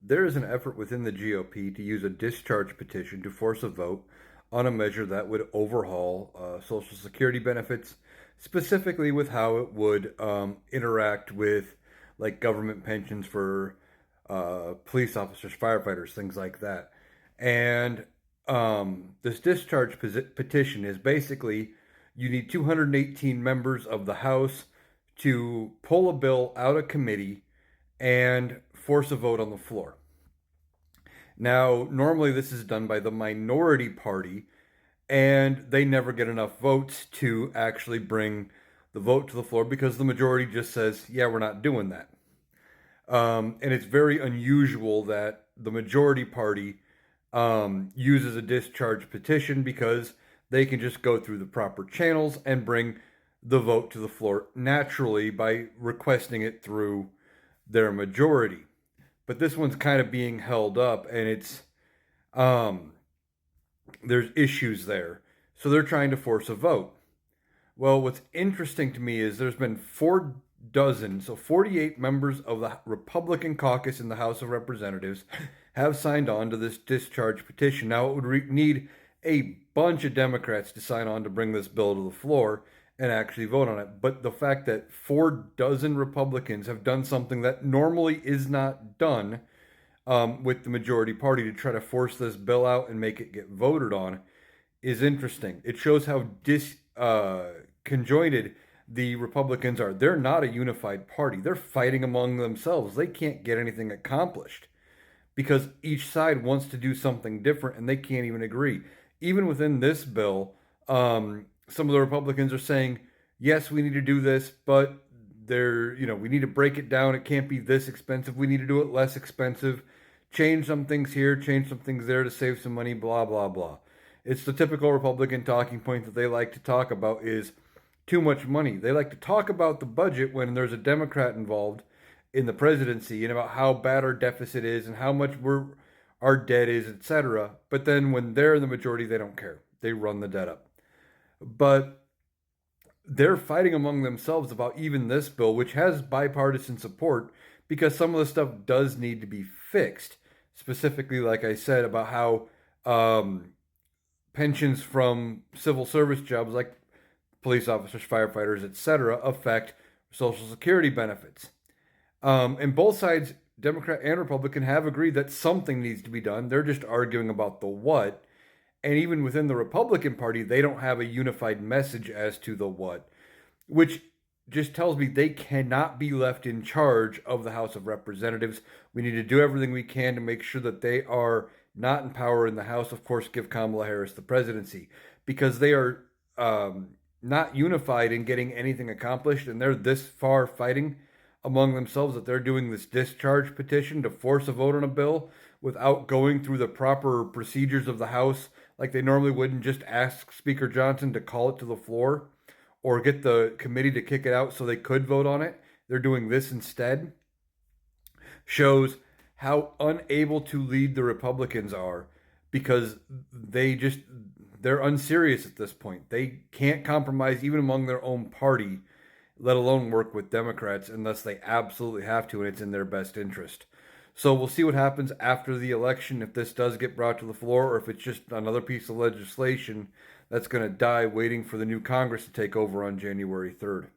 there is an effort within the GOP to use a discharge petition to force a vote on a measure that would overhaul Social Security benefits, specifically with how it would interact with like government pensions for police officers, firefighters, things like that. And this discharge petition is basically you need 218 members of the House to pull a bill out of committee and force a vote on the floor. Now, normally this is done by the minority party, and they never get enough votes to actually bring the vote to the floor because the majority just says, yeah, we're not doing that. And it's very unusual that the majority party uses a discharge petition because they can just go through the proper channels and bring the vote to the floor naturally by requesting it through their majority. But this one's kind of being held up, and it's um, there's issues there. So they're trying to force a vote. Well, what's interesting to me is there's been 4 dozen, so 48 members of the Republican caucus in the House of Representatives have signed on to this discharge petition. Now, it would need a bunch of Democrats to sign on to bring this bill to the floor and actually vote on it. But the fact that 4 dozen Republicans have done something that normally is not done with the majority party to try to force this bill out and make it get voted on is interesting. It shows how conjoined the Republicans are. They're not a unified party. They're fighting among themselves. They can't get anything accomplished because each side wants to do something different and they can't even agree. Even within this bill, some of the Republicans are saying, yes, we need to do this, but we need to break it down. It can't be this expensive. We need to do it less expensive. Change some things here, change some things there to save some money, blah, blah, blah. It's the typical Republican talking point that they like to talk about is too much money. They like to talk about the budget when there's a Democrat involved in the presidency and about how bad our deficit is and how much our debt is, etc. But then when they're in the majority, they don't care. They run the debt up. But they're fighting among themselves about even this bill, which has bipartisan support because some of the stuff does need to be fixed. Specifically, like I said, about how pensions from civil service jobs like police officers, firefighters, etc., affect Social Security benefits. And both sides, Democrat and Republican, have agreed that something needs to be done. They're just arguing about the what. And even within the Republican Party, they don't have a unified message as to the what, which just tells me they cannot be left in charge of the House of Representatives. We need to do everything we can to make sure that they are not in power in the House. Of course, give Kamala Harris the presidency because they are not unified in getting anything accomplished, and they're this far fighting among themselves that they're doing this discharge petition to force a vote on a bill without going through the proper procedures of the House like they normally would and just ask Speaker Johnson to call it to the floor or get the committee to kick it out so they could vote on it. They're doing this instead. Shows how unable to lead the Republicans are because they're unserious at this point. They can't compromise even among their own party, let alone work with Democrats unless they absolutely have to and it's in their best interest. So we'll see what happens after the election if this does get brought to the floor or if it's just another piece of legislation that's going to die waiting for the new Congress to take over on January 3rd.